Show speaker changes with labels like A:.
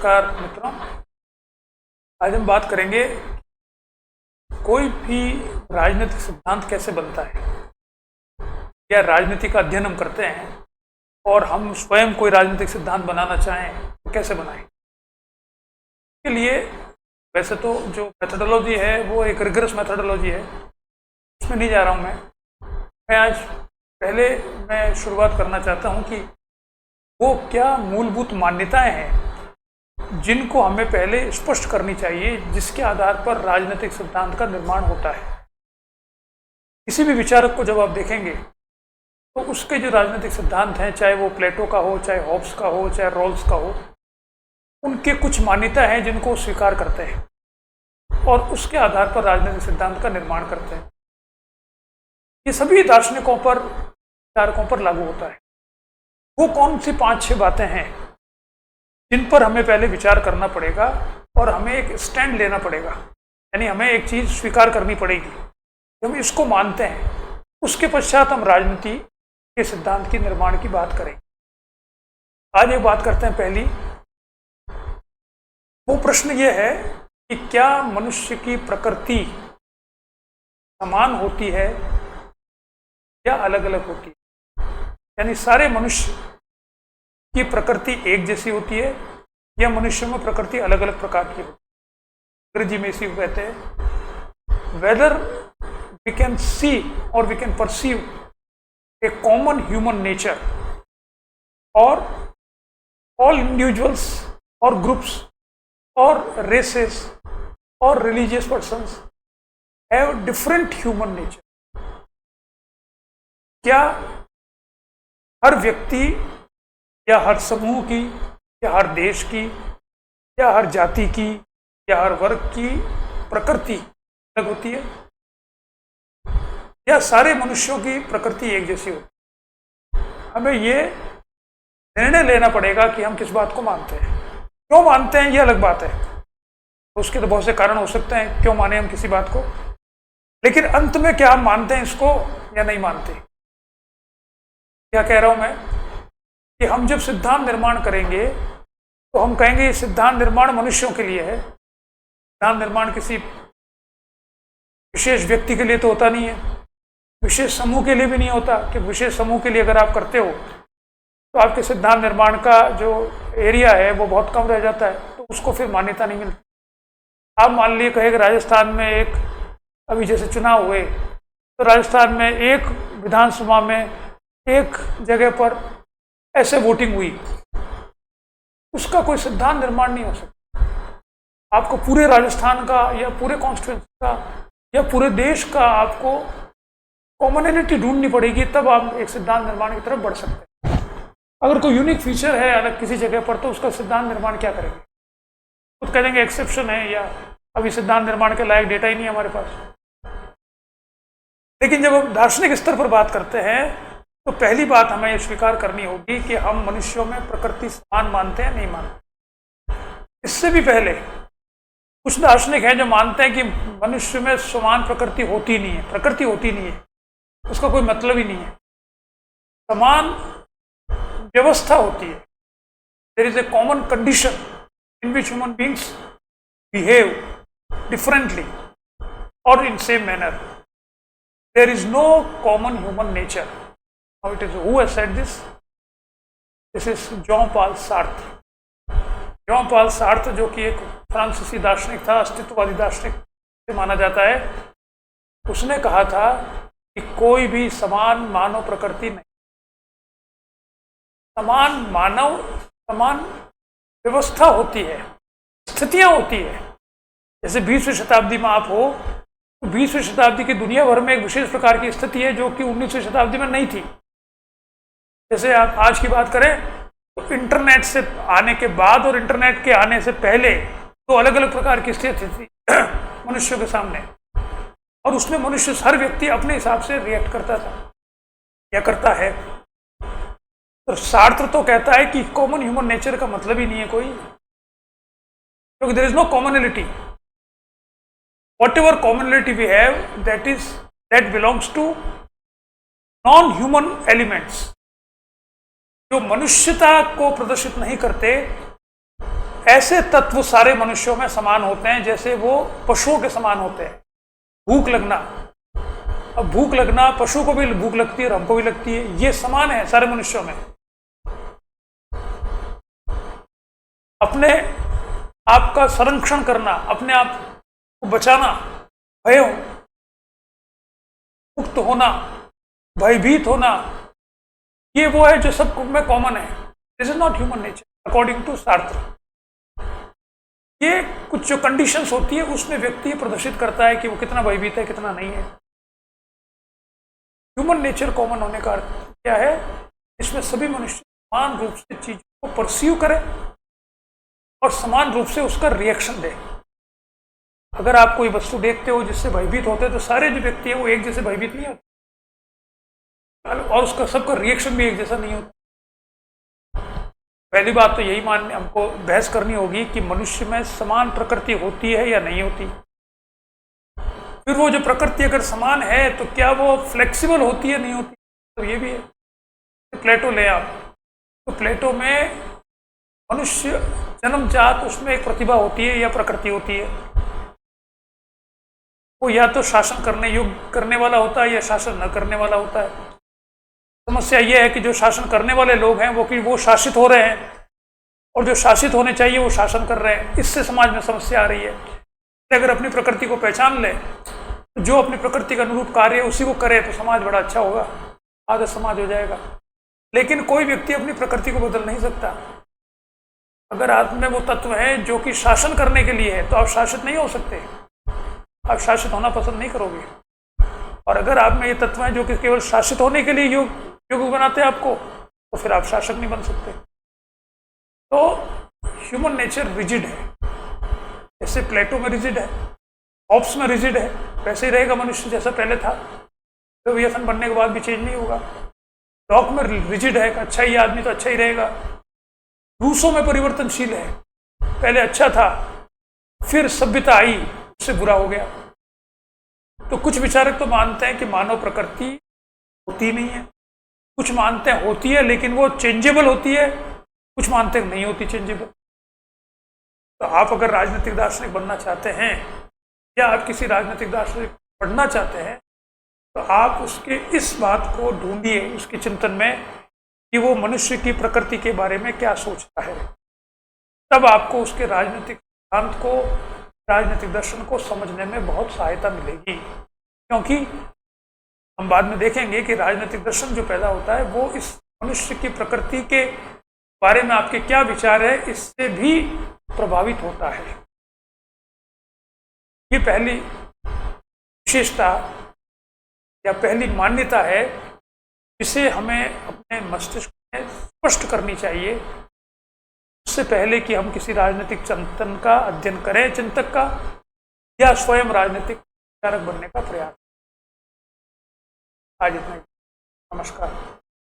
A: नमस्कार मित्रों। आज हम बात करेंगे कोई भी राजनीतिक सिद्धांत कैसे बनता है, या राजनीति का अध्ययन हम करते हैं और हम स्वयं कोई राजनीतिक सिद्धांत बनाना चाहें तो कैसे बनाएं। इसके लिए वैसे तो जो मेथोडोलॉजी है वो एक रिगरस मेथोडोलॉजी है, उसमें नहीं जा रहा हूँ मैं आज पहले मैं शुरुआत करना चाहता हूँ कि वो क्या मूलभूत मान्यताएं हैं जिनको हमें पहले स्पष्ट करनी चाहिए, जिसके आधार पर राजनीतिक सिद्धांत का निर्माण होता है। किसी भी विचारक को जब आप देखेंगे तो उसके जो राजनीतिक सिद्धांत हैं, चाहे वो प्लेटो का हो, चाहे हॉब्स का हो, चाहे रॉल्स का हो, उनके कुछ मान्यता हैं जिनको वो स्वीकार करते हैं और उसके आधार पर राजनीतिक सिद्धांत का निर्माण करते हैं। ये सभी दार्शनिकों पर, विचारकों पर लागू होता है। वो कौन सी 5-6 बातें हैं जिन पर हमें पहले विचार करना पड़ेगा और हमें एक स्टैंड लेना पड़ेगा, यानी हमें एक चीज़ स्वीकार करनी पड़ेगी, हम इसको मानते हैं। उसके पश्चात हम राजनीति के सिद्धांत की निर्माण की बात करेंगे। आज एक बात करते हैं पहली। वो प्रश्न ये है कि क्या मनुष्य की प्रकृति समान होती है या अलग अलग होती है, यानी सारे मनुष्य की प्रकृति एक जैसी होती है या मनुष्य में प्रकृति अलग अलग प्रकार की होती है। अंग्रेजी में इसी को कहते हैं वेदर वी कैन सी और we can perceive a common human nature, और ऑल इंडिविजुअल्स और ग्रुप्स और रेसेस और religious persons have different human nature. क्या हर व्यक्ति या हर समूह की या हर देश की या हर जाति की या हर वर्ग की प्रकृति अलग होती है, या सारे मनुष्यों की प्रकृति एक जैसी होती है? हमें ये निर्णय लेना पड़ेगा कि हम किस बात को मानते हैं। क्यों मानते हैं ये अलग बात है, उसके तो बहुत से कारण हो सकते हैं क्यों माने हम किसी बात को, लेकिन अंत में क्या हम मानते हैं इसको या नहीं मानते। क्या कह रहा हूं मैं कि हम जब सिद्धांत निर्माण करेंगे तो हम कहेंगे ये सिद्धांत निर्माण मनुष्यों के लिए है। सिद्धांत निर्माण किसी विशेष व्यक्ति के लिए तो होता नहीं है, विशेष समूह के लिए भी नहीं होता कि विशेष समूह के लिए अगर आप करते हो तो आपके सिद्धांत निर्माण का जो एरिया है वो बहुत कम रह जाता है, तो उसको फिर मान्यता नहीं मिलती। आप मान लिए कहे कि राजस्थान में एक अभी जैसे चुनाव हुए तो राजस्थान में एक विधानसभा में एक जगह पर ऐसे वोटिंग हुई, उसका कोई सिद्धांत निर्माण नहीं हो सकता। आपको पूरे राजस्थान का या पूरे कॉन्स्टिट्यूंसी का या पूरे देश का आपको कॉमनैलिटी ढूंढनी पड़ेगी, तब आप एक सिद्धांत निर्माण की तरफ बढ़ सकते हैं। अगर कोई यूनिक फीचर है अलग किसी जगह पर तो उसका सिद्धांत निर्माण क्या करेंगे, खुद कह देंगे एक्सेप्शन है या अभी सिद्धांत निर्माण के लायक डेटा ही नहीं है हमारे पास। लेकिन जब हम दार्शनिक स्तर पर बात करते हैं तो पहली बात हमें यह स्वीकार करनी होगी कि हम मनुष्यों में प्रकृति समान मानते हैं नहीं मानते। इससे भी पहले कुछ दार्शनिक हैं जो मानते हैं कि मनुष्य में समान प्रकृति होती नहीं है, प्रकृति होती नहीं है, उसका कोई मतलब ही नहीं है। समान व्यवस्था होती है। There is a common condition in which human beings behave differently और in same manner. There is no common human nature. Now it is who has said this? This is Jean-Paul Sartre. Jean-Paul Sartre जो कि एक फ्रांसीसी दार्शनिक था, अस्तित्ववादी दार्शनिक से माना जाता है, उसने कहा था कि कोई भी समान मानव प्रकृति नहीं, समान मानव समान व्यवस्था होती है, स्थितियां होती है। जैसे 20वीं शताब्दी में आप हो तो 20वीं शताब्दी की दुनिया भर में एक विशेष प्रकार की स्थिति है जो कि 19वीं शताब्दी में नहीं थी। जैसे आप आज की बात करें तो इंटरनेट से आने के बाद और इंटरनेट के आने से पहले तो अलग अलग प्रकार की स्थिति थी मनुष्यों के सामने, और उसमें मनुष्य हर व्यक्ति अपने हिसाब से रिएक्ट करता था या करता है। तो सार्त्र तो कहता है कि कॉमन ह्यूमन नेचर का मतलब ही नहीं है कोई, क्योंकि there is no commonality. Whatever commonality we have that belongs to non human elements जो मनुष्यता को प्रदर्शित नहीं करते, ऐसे तत्व सारे मनुष्यों में समान होते हैं जैसे वो पशुओं के समान होते हैं। भूख लगना, अब भूख लगना पशु को भी भूख लगती है और हमको भी लगती है, ये समान है सारे मनुष्यों में। अपने आप का संरक्षण करना, अपने आप को बचाना, भय मुक्त होना, भयभीत होना, ये वो है जो सब में कॉमन है। This is not human nature according to Sartre. ये कुछ जो कंडीशंस होती है उसमें व्यक्ति प्रदर्शित करता है कि वो कितना भयभीत है, कितना नहीं है। ह्यूमन नेचर कॉमन होने का अर्थ क्या है? इसमें सभी मनुष्य समान रूप से चीजों को परसीव करें और समान रूप से उसका रिएक्शन दें। अगर आप कोई वस्तु देखते हो जिससे भयभीत होते हैं तो सारे जो व्यक्ति है वो एक जैसे भयभीत नहीं होते और उसका सबका रिएक्शन भी एक जैसा नहीं होता। पहली बात तो यही हमको बहस करनी होगी कि मनुष्य में समान प्रकृति होती है या नहीं होती। फिर वो जो प्रकृति अगर समान है तो क्या वो फ्लेक्सिबल होती है, नहीं होती? तो ये भी है। तो प्लेटो ले आप, तो प्लेटो में मनुष्य जन्मजात उसमें एक प्रतिभा होती है या प्रकृति होती है। वो या तो शासन करने योग्य करने वाला होता है या शासन न करने वाला होता है। समस्या ये है कि जो शासन करने वाले लोग हैं वो शासित हो रहे हैं और जो शासित होने चाहिए वो शासन कर रहे हैं। इससे समाज में समस्या आ रही है। अगर अपनी प्रकृति को पहचान ले, तो जो अपनी प्रकृति का अनुरूप कार्य है उसी को करे तो समाज बड़ा अच्छा होगा, आदर्श समाज हो जाएगा। लेकिन कोई व्यक्ति अपनी प्रकृति को बदल नहीं सकता। अगर आप में वो तत्व है जो कि शासन करने के लिए है तो आप शासित नहीं हो सकते, आप शासित होना पसंद नहीं करोगे। और अगर आप में ये तत्व है जो कि केवल शासित होने के लिए योग्य बनाते हैं आपको, तो फिर आप शासक नहीं बन सकते। तो ह्यूमन नेचर रिजिड है, जैसे प्लेटो में रिजिड है, हॉब्स में रिजिड है, वैसे ही रहेगा मनुष्य जैसा पहले था। तो व्यसन बनने के बाद भी चेंज नहीं होगा। लॉक में रिजिड है, अच्छा ही आदमी तो अच्छा ही रहेगा। रूसों में परिवर्तनशील है, पहले अच्छा था, फिर सभ्यता आई, उससे बुरा हो गया। तो कुछ विचारक तो मानते हैं कि मानव प्रकृति होती नहीं है, कुछ मानते हैं होती है लेकिन वो चेंजेबल होती है, कुछ मानते हैं नहीं होती चेंजेबल। तो आप अगर राजनीतिक दार्शनिक बनना चाहते हैं या आप किसी राजनीतिक दार्शनिक पढ़ना चाहते हैं तो आप उसके इस बात को ढूंढिए उसके चिंतन में कि वो मनुष्य की प्रकृति के बारे में क्या सोचता है। तब आपको उसके राजनीतिक सिद्धांत को, राजनीतिक दर्शन को समझने में बहुत सहायता मिलेगी। क्योंकि हम बाद में देखेंगे कि राजनीतिक दर्शन जो पैदा होता है वो इस मनुष्य की प्रकृति के बारे में आपके क्या विचार है इससे भी प्रभावित होता है। ये पहली विशेषता या पहली मान्यता है जिसे हमें अपने मस्तिष्क में स्पष्ट करनी चाहिए उससे पहले कि हम किसी राजनीतिक चिंतन का अध्ययन करें, चिंतक का, या स्वयं राजनीतिक विचारक बनने का प्रयास। आज इतना ही। नमस्कार।